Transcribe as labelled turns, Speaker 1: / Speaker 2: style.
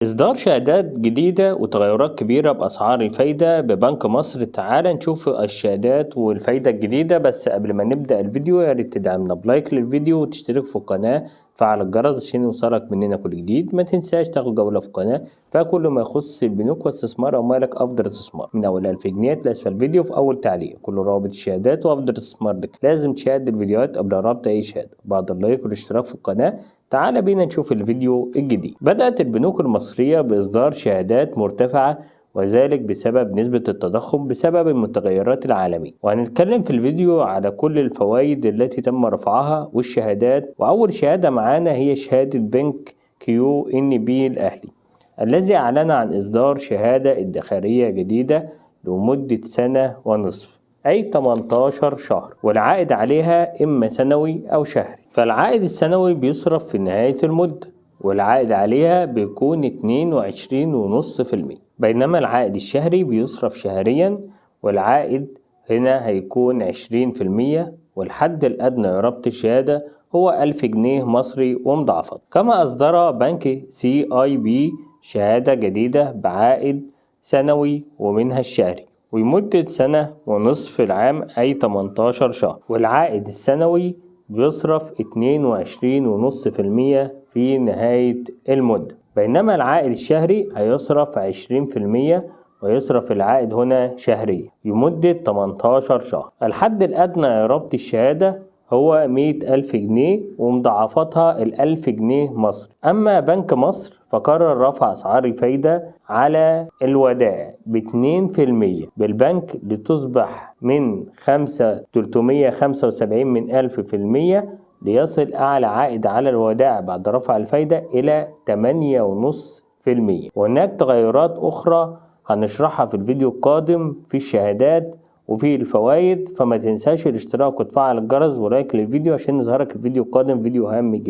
Speaker 1: إصدار شهادات جديدة وتغيرات كبيرة بأسعار الفايدة ببنك مصر. تعال نشوف الشهادات والفايدة الجديدة. بس قبل ما نبدأ الفيديو يا ريت تدعمنا بلايك للفيديو وتشترك في القناة، فعل الجرس عشان يوصلك مننا كل جديد. ما تنساش تاخد جولة في القناة فيها كل ما يخص البنوك واستثمار أموالك أفضل استثمار من أول 1000 جنيه لأسفل الفيديو في أول تعليق كل روابط الشهادات وأفضل استثمار لك. لازم تشاهد الفيديوهات قبل ربط أي شهادة. بعد اللايك والاشتراك في القناة تعال بينا نشوف الفيديو الجديد. بدأت البنوك المصرية بإصدار شهادات مرتفعة وذلك بسبب نسبة التضخم بسبب المتغيرات العالمية، وهنتكلم في الفيديو على كل الفوائد التي تم رفعها والشهادات. وأول شهادة معانا هي شهادة بنك كيو إن بي الأهلي الذي أعلن عن إصدار شهادة ادخارية جديدة لمدة سنة ونصف أي 18 شهر، والعائد عليها إما سنوي أو شهري. فالعائد السنوي بيصرف في نهاية المدة والعائد عليها بيكون 22.5%، بينما العائد الشهري بيصرف شهريا والعائد هنا هيكون 20%، والحد الأدنى لربط الشهادة هو 1000 جنيه مصري ومضاعفات. كما أصدر بنك CIB شهادة جديدة بعائد سنوي ومنها الشهري ولمدة سنة ونصف العام أي 18 شهر، والعائد السنوي بيصرف 22.5% في نهاية المدة، بينما العائد الشهري هيصرف 20% ويصرف العائد هنا شهريا لمدة 18 شهر. الحد الأدنى لربط الشهادة هو 100,000 جنيه ومضاعفتها 1000 جنيه مصري. أما بنك مصر فقرر رفع أسعار الفايدة على الودائع ب2% بالبنك لتصبح من 375 من 1000% ليصل أعلى عائد على الودائع بعد رفع الفايدة إلى 8.5%. وهناك تغيرات أخرى هنشرحها في الفيديو القادم في الشهادات وفي الفوائد، فما تنساش الاشتراك وتفعل الجرس ولايك للفيديو عشان يظهرك الفيديو القادم فيديو هام جدا.